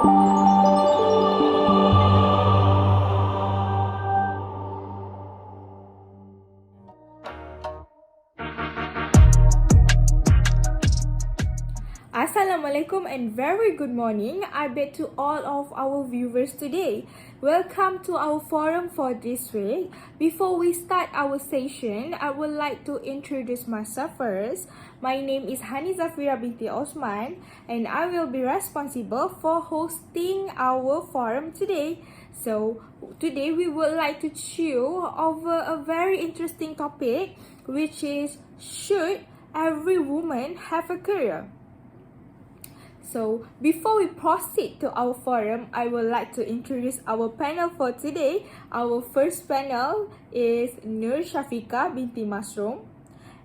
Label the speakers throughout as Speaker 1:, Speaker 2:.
Speaker 1: Assalamualaikum and very good morning. I bid to all of our viewers today. Welcome to our forum for this week. Before we start our session, I would like to introduce myself first. My name is Hani Zafira binti Osman and I will be responsible for hosting our forum today. So today we would like to chew over a very interesting topic, which is, should every woman have a career? So, before we proceed to our forum, I would like to introduce our panel for today. Our first panel is Nur Shafika binti Masrum.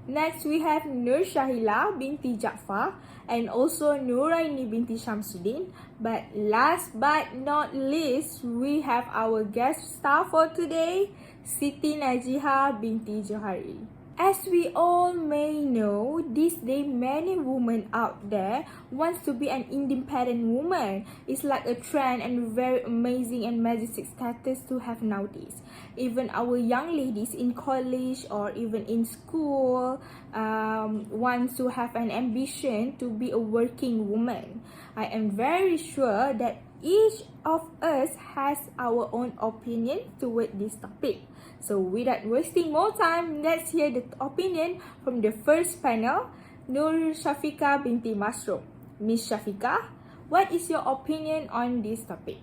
Speaker 1: Next, we have Nur Shahila binti Jaafar and also Nuraini binti Shamsuddin. But last but not least, we have our guest star for today, Siti Najiha binti Johari. As we all may know, these days many women out there wants to be an independent woman. It's like a trend and very amazing and majestic status to have nowadays. Even our young ladies in college or even in school wants to have an ambition to be a working woman. I am very sure that each of us has our own opinion toward this topic. So without wasting more time, let's hear the opinion from the first panel, Nur Shafika binti Masrum. Miss Shafika, what is your opinion on this topic?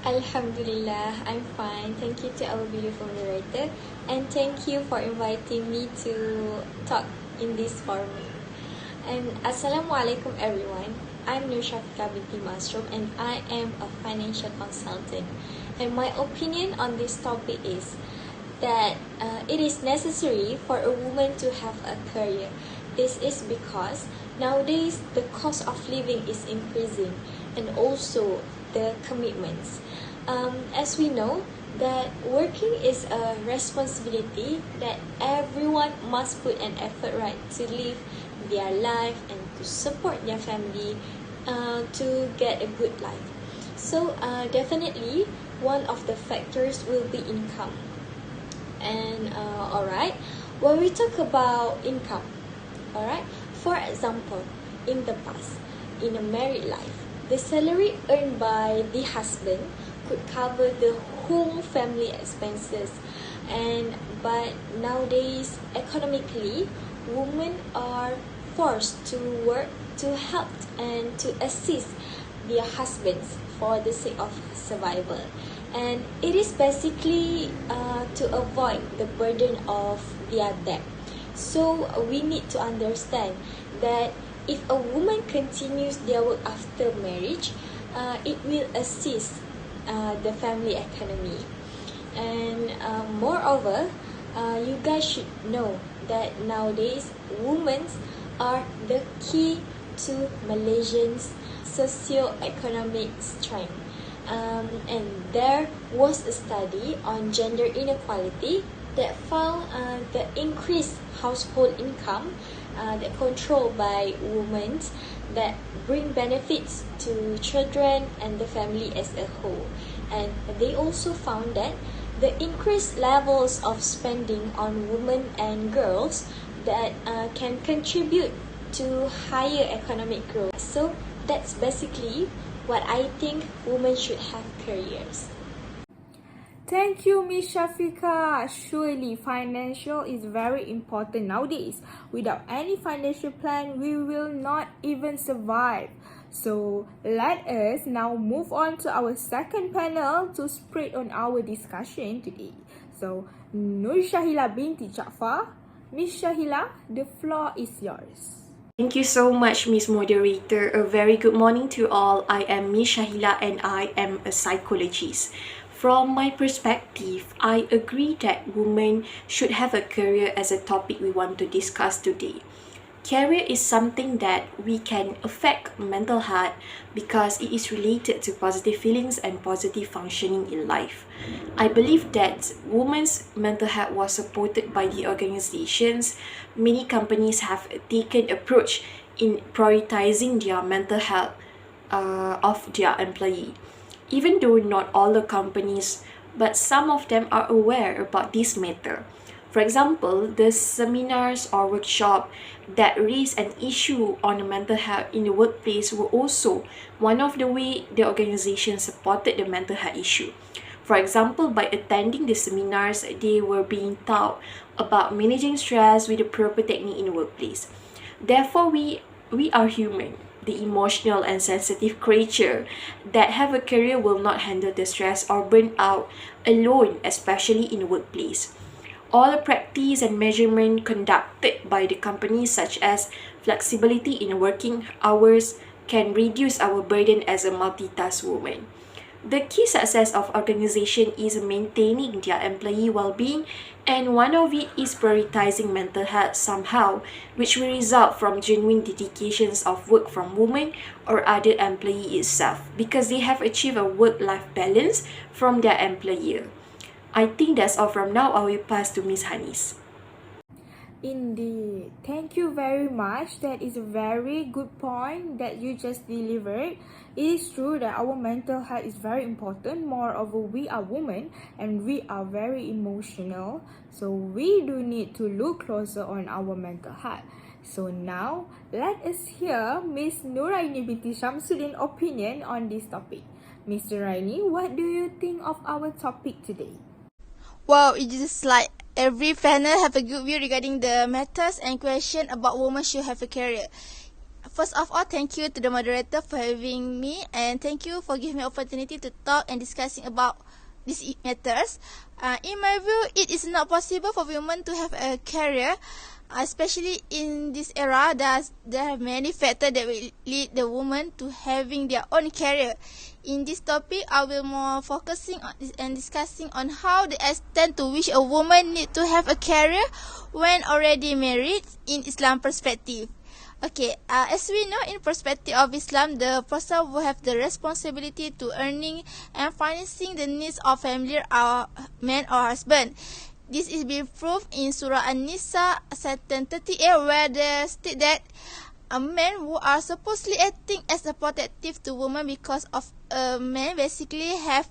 Speaker 2: Alhamdulillah, I'm fine. Thank you to our beautiful narrator and thank you for inviting me to talk in this forum. And Assalamualaikum everyone. I'm Nur Shafika binti Masrum and I am a financial consultant. And my opinion on this topic is that it is necessary for a woman to have a career. This is because nowadays the cost of living is increasing and also the commitments. As we know that working is a responsibility that everyone must put an effort, right, to live their life and to support their family to get a good life. So definitely one of the factors will be income. And alright, when we talk about income, alright, for example, in the past, in a married life, the salary earned by the husband could cover the whole family expenses. But nowadays, economically, women are forced to work to help and to assist their husbands for the sake of survival. And it is basically to avoid the burden of their debt. So we need to understand that if a woman continues their work after marriage, it will assist the family economy. And moreover, you guys should know that nowadays women are the key to Malaysians' socio-economic strength. And there was a study on gender inequality that found the increased household income that controlled by women that bring benefits to children and the family as a whole. And they also found that the increased levels of spending on women and girls that can contribute to higher economic growth. So that's basically what I think women should have careers.
Speaker 1: Thank you, Miss Shafika. Surely financial is very important nowadays. Without any financial plan, we will not even survive. So let us now move on to our second panel to spread on our discussion today. So Nur Shahila binti Jaafar. Miss Shahila, the floor is yours.
Speaker 3: Thank you so much, Miss Moderator. A very good morning to all. I am Miss Shahila and I am a psychologist. From my perspective, I agree that women should have a career as a topic we want to discuss today. Career is something that we can affect mental health because it is related to positive feelings and positive functioning in life. I believe that women's mental health was supported by the organizations. Many companies have taken approach in prioritizing their mental health of their employee. Even though not all the companies, but some of them are aware about this matter. For example, the seminars or workshop that raise an issue on mental health in the workplace were also one of the way the organization supported the mental health issue. For example, by attending the seminars, they were being taught about managing stress with the proper technique in the workplace. Therefore, we are human, the emotional and sensitive creature that have a career will not handle the stress or burn out alone, especially in the workplace. All the practice and measurement conducted by the company, such as flexibility in working hours, can reduce our burden as a multitask woman. The key success of organization is maintaining their employee well-being, and one of it is prioritizing mental health somehow, which will result from genuine dedications of work from women or other employee itself, because they have achieved a work-life balance from their employer. I think that's all from now. I will pass to Miss Hanis.
Speaker 1: Indeed. Thank you very much. That is a very good point that you just delivered. It is true that our mental health is very important. Moreover, we are women and we are very emotional. So we do need to look closer on our mental health. So now, let us hear Miss Nuraini binti Shamsuddin opinion on this topic. Miss Nuraini, what do you think of our topic today?
Speaker 4: Wow, it is like every panel have a good view regarding the matters and question about women should have a career. First of all, thank you to the moderator for having me, and thank you for giving me opportunity to talk and discussing about these matters. In my view, it is not possible for women to have a career, especially in this era. There are many factors that will lead the woman to having their own career. In this topic, I will more focusing on this and discussing on how the extent to which a woman need to have a career when already married in Islam perspective. Okay, as we know, in perspective of Islam, the person will have the responsibility to earning and financing the needs of family or man or husband. This is being proved in Surah An-Nisa, Satan 38, where they state that a man who are supposedly acting as a protective to women because of a man basically have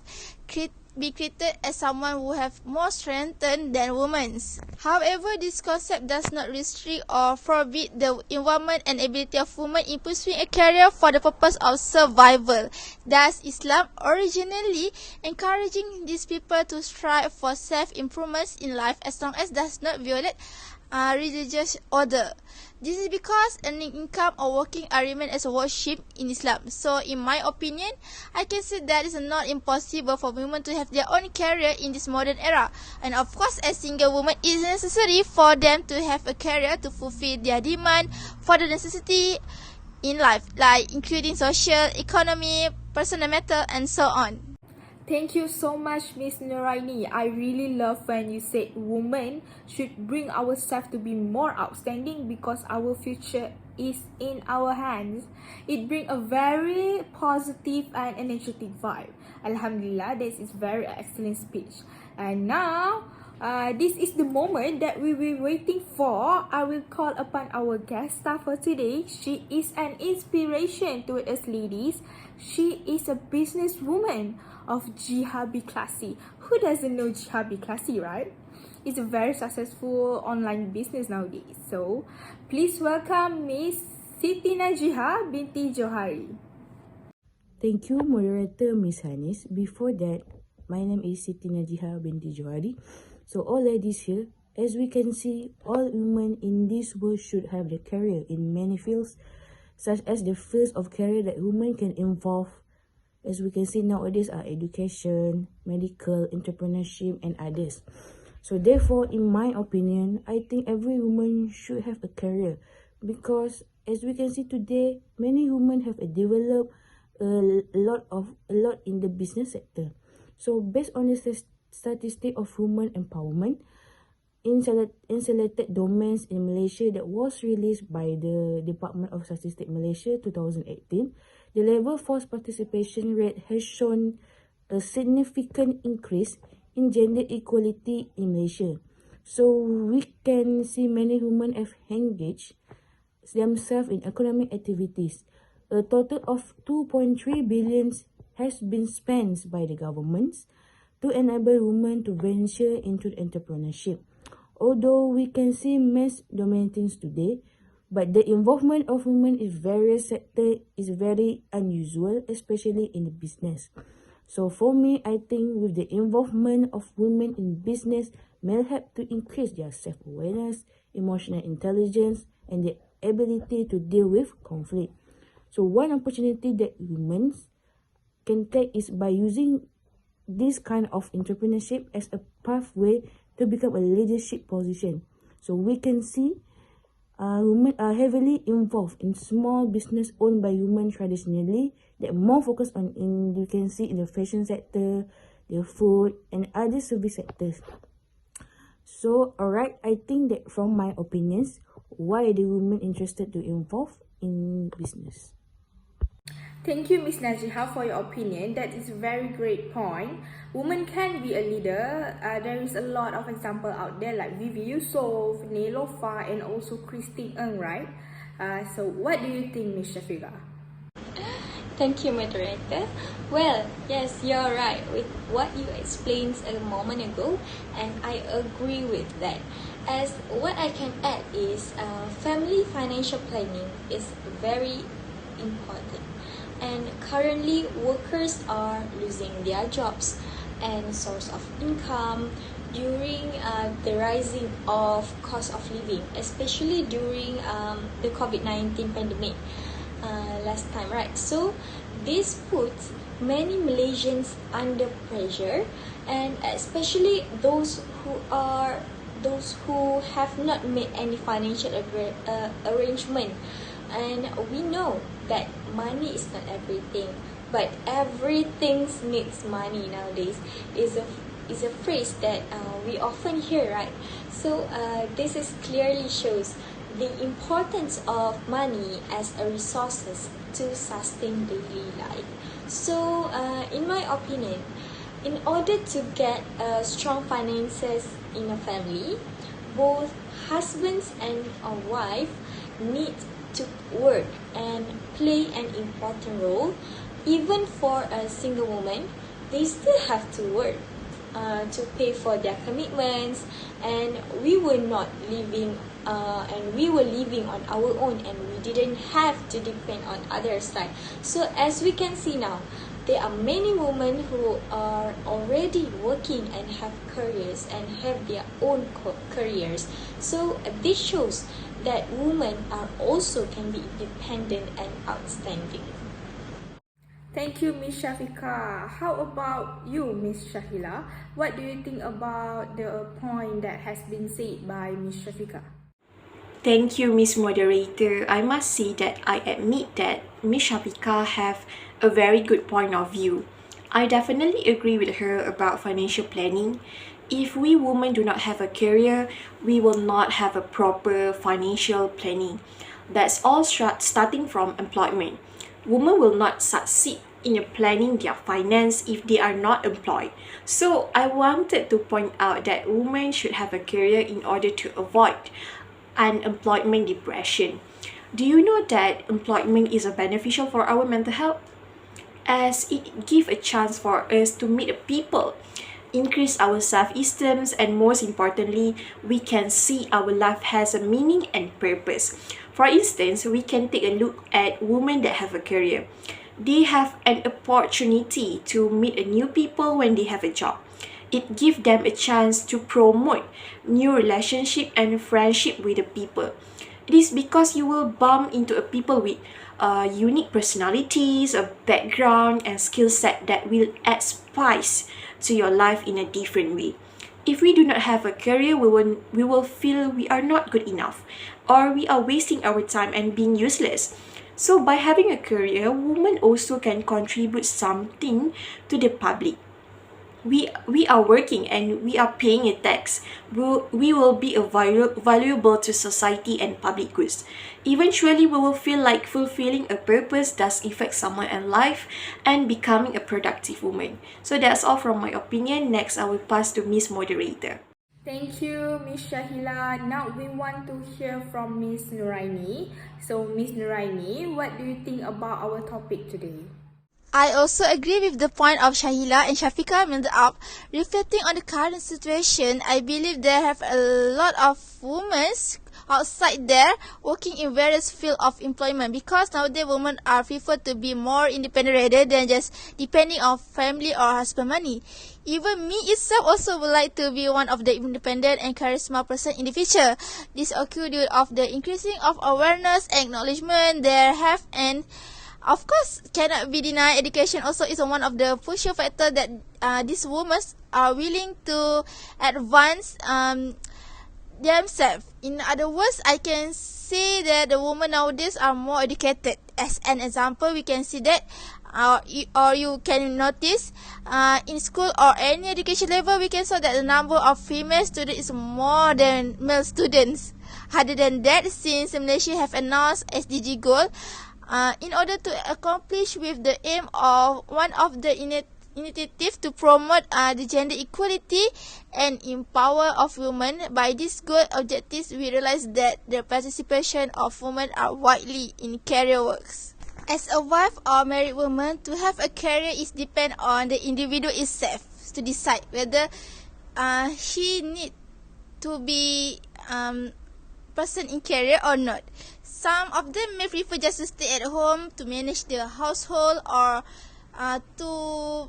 Speaker 4: be treated as someone who have more strength than women. However, this concept does not restrict or forbid the involvement and ability of women in pursuing a career for the purpose of survival. Thus, Islam originally encouraging these people to strive for self-improvements in life as long as does not violate religious order. This is because earning income or working remain as a worship in Islam. So, in my opinion, I can say that it is not impossible for women to have their own career in this modern era. And of course, as single women, it is necessary for them to have a career to fulfill their demand for the necessity in life, like including social, economy, personal matter, and so on.
Speaker 1: Thank you so much, Miss Nuraini. I really love when you said women should bring ourselves to be more outstanding because our future is in our hands. It brings a very positive and energetic vibe. Alhamdulillah, this is very excellent speech. And now, this is the moment that we were waiting for. I will call upon our guest star for today. She is an inspiration to us ladies. She is a businesswoman of Jiha Be Classy. Who doesn't know Jiha Be Classy, right? It's a very successful online business nowadays. So, please welcome Miss Siti Najiha binti Johari.
Speaker 5: Thank you, moderator Miss Hanis. Before that, my name is Siti Najiha binti Johari. So, all ladies here, as we can see, all women in this world should have the career in many fields, such as the fields of career that women can involve. As we can see nowadays are education, medical, entrepreneurship, and others. So therefore, in my opinion, I think every woman should have a career because as we can see today, many women have developed a lot in the business sector. So based on the statistic of women empowerment in selected domains in Malaysia that was released by the Department of Statistics Malaysia 2018, the labor force participation rate has shown a significant increase in gender equality in Malaysia. So we can see many women have engaged themselves in economic activities. a total of 2.3 billion has been spent by the governments to enable women to venture into entrepreneurship. Although we can see mass dominations today, but the involvement of women in various sectors is very unusual, especially in the business. So for me, I think with the involvement of women in business may help to increase their self-awareness, emotional intelligence, and the ability to deal with conflict. So one opportunity that women can take is by using this kind of entrepreneurship as a pathway to become a leadership position. So we can see women are heavily involved in small business owned by women traditionally that more focus on you can see in the fashion sector, the food and other service sectors. So alright, I think that from my opinions, why are the women interested to involve in business?
Speaker 1: Thank you, Miss Najiha, for your opinion. That is a very great point. Women can be a leader. There is a lot of example out there like Vivi Yusof, Neelofa, and also Christine Ng, right? So what do you think, Miss Shafiqa?
Speaker 2: Thank you, moderator. Well, yes, you're right with what you explained a moment ago, and I agree with that. As what I can add is family financial planning is very important. And currently, workers are losing their jobs and source of income during the rising of cost of living, especially during the COVID-19 pandemic last time, right? So this puts many Malaysians under pressure, and especially those who have not made any financial arrangement. And we know that money is not everything, but everything needs money nowadays is a phrase that we often hear, right? So this is clearly shows the importance of money as a resources to sustain daily life. So in my opinion, in order to get strong finances in a family, both husbands and a wife need to work and play an important role. Even for a single woman, they still have to work to pay for their commitments, and we were not living we were living on our own, and we didn't have to depend on others' side. So as we can see now, there are many women who are already working and have careers and have their own careers. So this shows that women are also can be independent and outstanding.
Speaker 1: Thank you, Miss Shafiqa. How about you, Miss Shahila? What do you think about the point that has been said by Miss Shafiqa?
Speaker 3: Thank you, Miss Moderator. I must say that I admit that Miss Shafiqa have a very good point of view. I definitely agree with her about financial planning. If we women do not have a career, we will not have a proper financial planning. That's all starting from employment. Women will not succeed in planning their finance if they are not employed. So I wanted to point out that women should have a career in order to avoid unemployment depression. Do you know that employment is beneficial for our mental health? As it gives a chance for us to meet people, increase our self-esteem, and most importantly, we can see our life has a meaning and purpose. For instance, we can take a look at women that have a career. They have an opportunity to meet new people when they have a job. It gives them a chance to promote new relationship and friendship with the people. It is because you will bump into a people with unique personalities, a background and skill set that will add spice to your life in a different way. If we do not have a career, we will feel we are not good enough, or we are wasting our time and being useless. So by having a career, women also can contribute something to the public. We are working and we are paying a tax. We will be valuable to society and public goods. Eventually, we will feel like fulfilling a purpose does affect someone in life and becoming a productive woman. So that's all from my opinion. Next, I will pass to Miss Moderator.
Speaker 1: Thank you, Miss Shahila. Now we want to hear from Miss Nuraini. So, Miss Nuraini, what do you think about our topic today?
Speaker 4: I also agree with the point of Shahila and Shafika made up. Reflecting on the current situation, I believe there have a lot of women outside there working in various fields of employment, because nowadays women are preferred to be more independent rather than just depending on family or husband money. Even me itself also would like to be one of the independent and charisma person in the future. This occurred due of the increasing of awareness and acknowledgement there have, and of course, cannot be denied, education also is one of the crucial factor that these women are willing to advance themselves. In other words, I can say that the women nowadays are more educated. As an example, we can see that or you can notice in school or any education level, we can see that the number of female students is more than male students. Other than that, since Malaysia have announced SDG goal, in order to accomplish with the aim of one of the initiative to promote the gender equality and empower of women. By this goal objectives, we realize that the participation of women are widely in career works. As a wife or married woman, to have a career is depend on the individual itself to decide whether she need to be person in career or not. Some of them may prefer just to stay at home to manage the household or to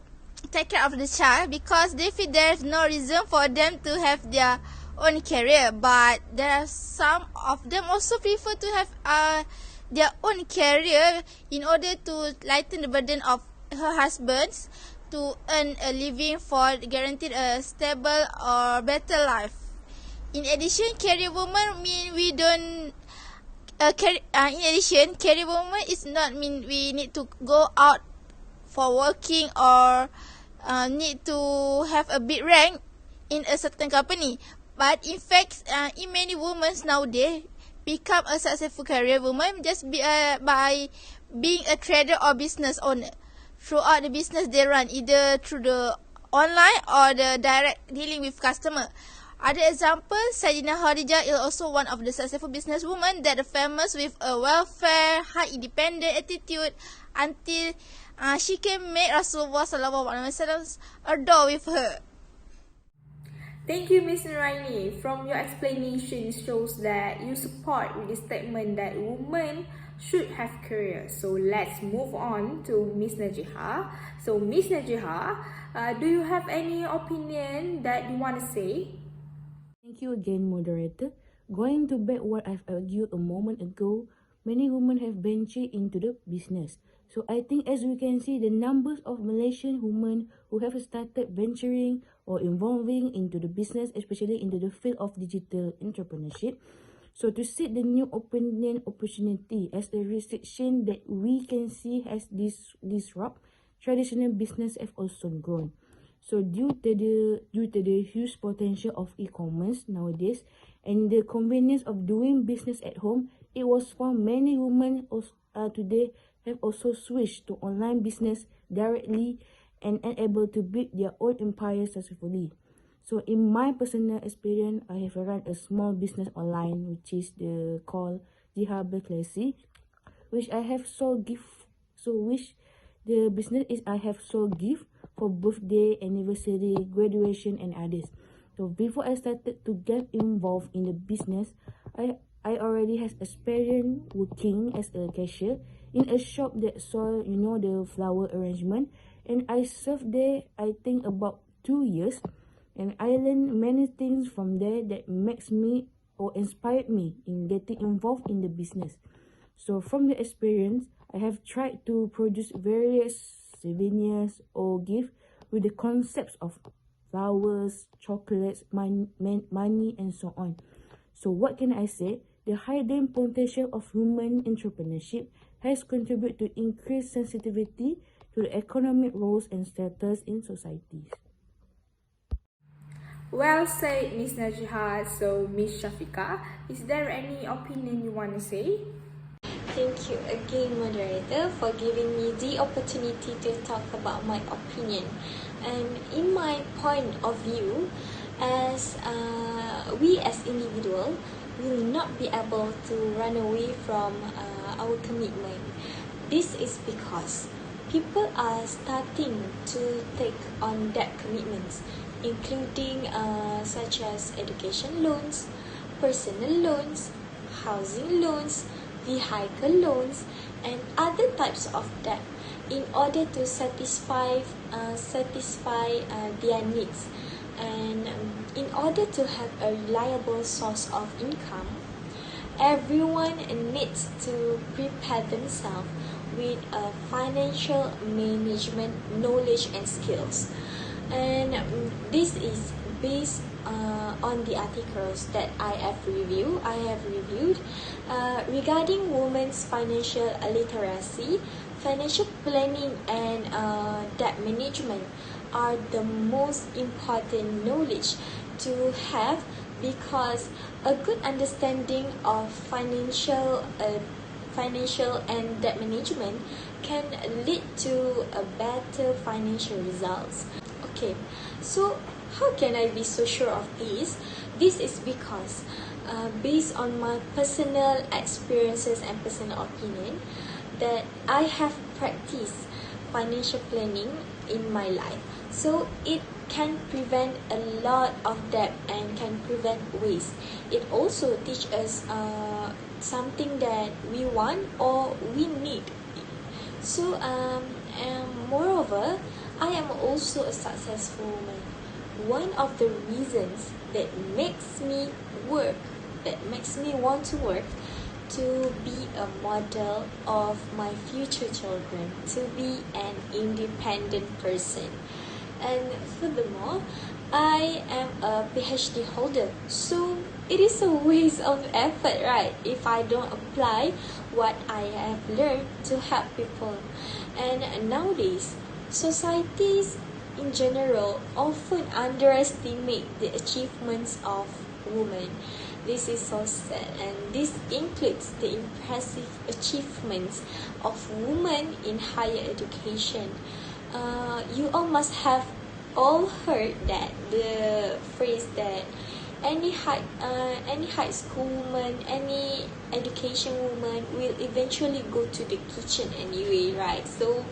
Speaker 4: take care of the child, because they feel there is no reason for them to have their own career. But there are some of them also prefer to have their own career in order to lighten the burden of her husbands to earn a living for guaranteed a stable or better life. In addition, career woman mean we don't. In addition, career woman is not mean we need to go out for working or need to have a big rank in a certain company. But in fact, in many women nowadays become a successful career woman just by being a trader or business owner. Throughout the business they run, either through the online or the direct dealing with customer. Other examples, Sayyidina Khadijah is also one of the successful businesswomen that are famous with a welfare, high independent attitude until she can make Rasulullah SAW adore with her.
Speaker 1: Thank you, Ms. Nuraini. From your explanation, it shows that you support with the statement that women should have career. So let's move on to Ms. Najiha. So Ms. Najiha, do you have any opinion that you want to say?
Speaker 5: Thank you again, moderator. Going to back what I've argued a moment ago, many women have ventured into the business. So I think as we can see, the numbers of Malaysian women who have started venturing or involving into the business, especially into the field of digital entrepreneurship. So to seek the new opportunity as a restriction that we can see has disrupt traditional business have also grown. So due to the huge potential of e-commerce nowadays and the convenience of doing business at home, it was found many women today have also switched to online business directly and able to build their own empire successfully. So in my personal experience, I have run a small business online, which is called Jihabel Classy, which I have sold gift. So which the business is I have sold gift for birthday, anniversary, graduation, and others. So before I started to get involved in the business, I already has experience working as a cashier in a shop that sold, the flower arrangement, and I served there I think about 2 years, and I learned many things from there that makes me or inspired me in getting involved in the business. So from the experience, I have tried to produce various souvenirs or gifts with the concepts of flowers, chocolates, money, and so on. So what can I say? The hidden potential of women entrepreneurship has contributed to increased sensitivity to the economic roles and status in societies.
Speaker 1: Well said, Ms. Najiha. So, Ms. Shafika, is there any opinion you want to say?
Speaker 2: Thank you again, moderator, for giving me the opportunity to talk about my opinion. And in my point of view, as we as individual will not be able to run away from our commitment. This is because people are starting to take on debt commitments, including such as education loans, personal loans, housing loans, vehicle loans, and other types of debt in order to satisfy their needs. And in order to have a reliable source of income, everyone needs to prepare themselves with financial management knowledge and skills. And this is based on the articles that I have reviewed regarding women's financial literacy. Financial planning and debt management are the most important knowledge to have, because a good understanding of financial and debt management can lead to a better financial results. Okay, so how can I be so sure of this? This is because based on my personal experiences and personal opinion, that I have practiced financial planning in my life. So it can prevent a lot of debt and can prevent waste. It also teaches us something that we want or we need. So and moreover, I am also a successful woman. One of the reasons that makes me want to work, to be a model of my future children, to be an independent person. And furthermore, I am a PhD holder, so it is a waste of effort, right, if I don't apply what I have learned to help people. And nowadays, societies in general often underestimate the achievements of women. This is so sad, and this includes the impressive achievements of women in higher education. You all must have all heard that the phrase that any high school woman, any education woman will eventually go to the kitchen anyway, right? So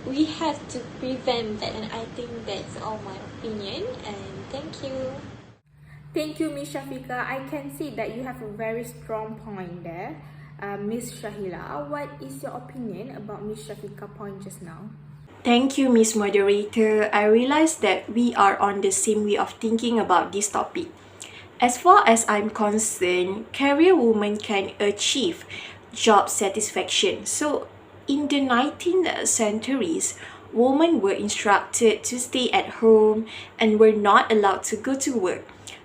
Speaker 2: we have to prevent that, and I think that's all my opinion, and thank you.
Speaker 1: Thank you, Miss Shafika. I can see that you have a very strong point there. Miss Shahila, what is your opinion about Miss Shafika's point just now?
Speaker 3: Thank you, Miss Moderator. I realize that we are on the same way of thinking about this topic. As far as I'm concerned, career women can achieve job satisfaction. So, in the 19th centuries, women were instructed to stay at home and were not allowed to go to work.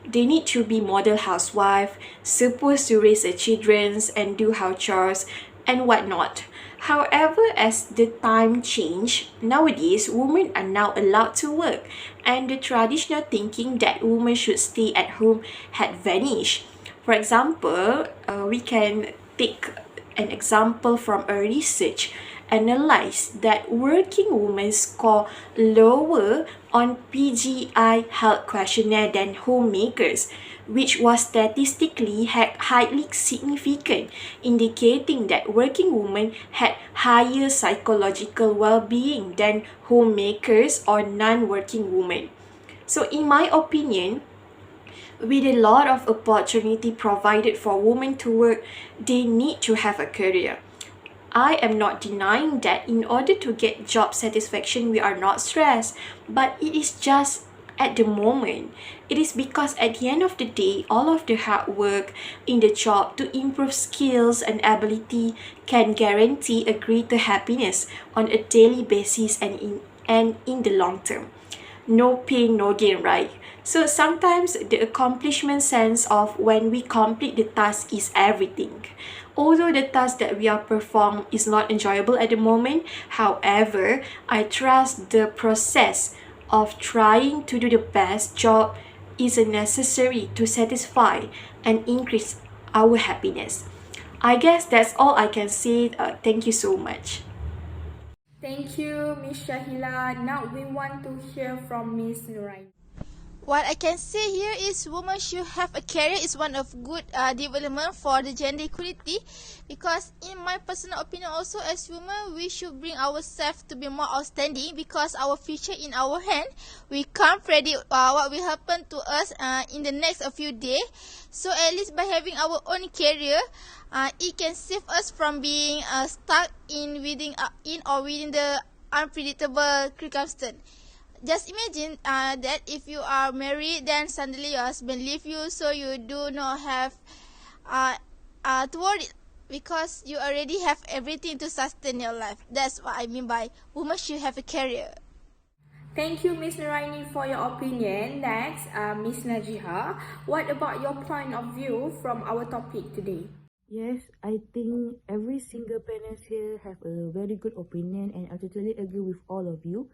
Speaker 3: They need to be model housewife, supposed to raise their children and do house chores and whatnot. However, as the time changed, nowadays women are now allowed to work, and the traditional thinking that women should stay at home had vanished. For example, we can take an example from a research analyzed that working women score lower on PGI health questionnaire than homemakers, which was statistically highly significant, indicating that working women had higher psychological well-being than homemakers or non-working women. So in my opinion, with a lot of opportunity provided for women to work, they need to have a career. I am not denying that in order to get job satisfaction, we are not stressed, but it is just at the moment. It is because at the end of the day, all of the hard work in the job to improve skills and ability can guarantee a greater happiness on a daily basis and in the long term. No pain, no gain, right? So sometimes the accomplishment sense of when we complete the task is everything. Although the task that we are performing is not enjoyable at the moment, however, I trust the process of trying to do the best job is necessary to satisfy and increase our happiness. I guess that's all I can say. Thank you so much.
Speaker 1: Thank you, Miss Shahila. Now we want to hear from Miss Nurai.
Speaker 4: What I can say here is women should have a career is one of good development for the gender equality, because in my personal opinion also, as women we should bring ourselves to be more outstanding, because our future in our hand. We can't predict what will happen to us in the next few days. So at least by having our own career, it can save us from being stuck within the unpredictable circumstance. Just imagine that if you are married, then suddenly your husband leave you, so you do not have to worry, because you already have everything to sustain your life. That's what I mean by women should have a career.
Speaker 1: Thank you, Miss Naraini, for your opinion. Next, Miss Najiha, what about your point of view from our topic today?
Speaker 5: Yes, I think every single panelist here have a very good opinion, and I totally agree with all of you.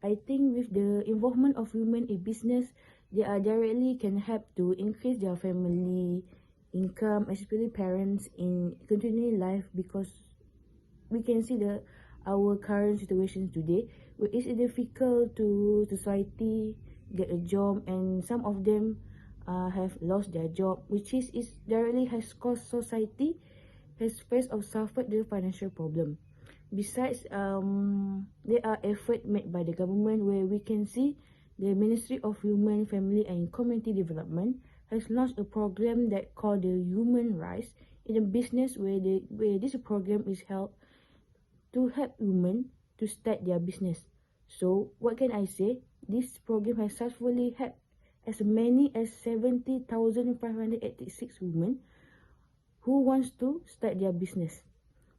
Speaker 5: I think with the involvement of women in business, they are directly can help to increase their family income, especially parents in continuing life, because we can see our current situation today, where it's difficult to society get a job, and some of them have lost their job, which is directly has caused society has faced or suffered the financial problem. Besides, there are efforts made by the government, where we can see the Ministry of Women, Family and Community Development has launched a program that called the Human Rise in a business, where this program is held to help women to start their business. So what can I say? This program has successfully helped as many as 70,586 women who wants to start their business.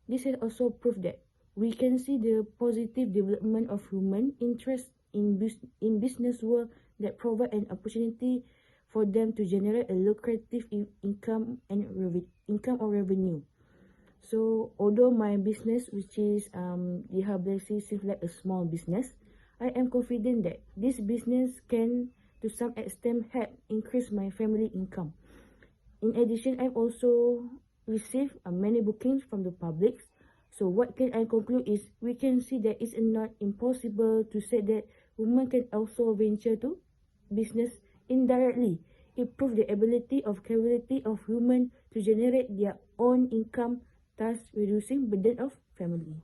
Speaker 5: This has also proved that we can see the positive development of women interest in business world, that provide an opportunity for them to generate a lucrative income or revenue. So although my business, which is the Hablesi, seems like a small business, I am confident that this business can to some extent help increase my family income. In addition, I've also received many bookings from the public. So what can I conclude is, we can see that it's not impossible to say that women can also venture to business indirectly. It proves the ability of capability of women to generate their own income, thus reducing burden of family.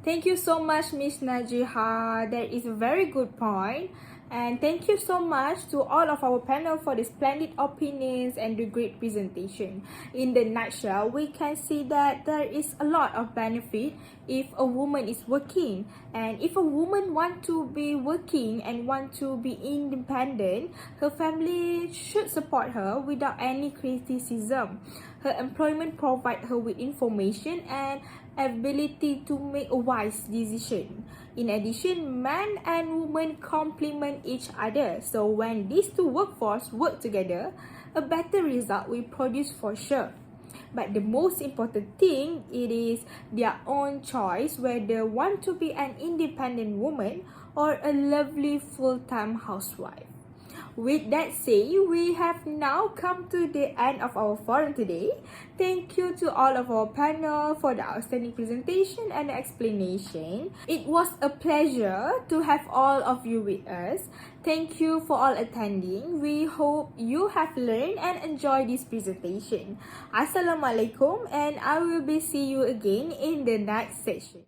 Speaker 1: Thank you so much, Miss Najiha. That is a very good point. And thank you so much to all of our panel for the splendid opinions and the great presentation. In the nutshell, we can see that there is a lot of benefit if a woman is working. And if a woman wants to be working and want to be independent, her family should support her without any criticism. Her employment provides her with information and ability to make a wise decision. In addition, men and women complement each other. So when these two workforce work together, a better result will produce for sure. But the most important thing, it is their own choice whether want to be an independent woman or a lovely full-time housewife. With that said, we have now come to the end of our forum today. Thank you to all of our panel for the outstanding presentation and explanation. It was a pleasure to have all of you with us. Thank you for all attending. We hope you have learned and enjoyed this presentation. Assalamualaikum, and I will be see you again in the next session.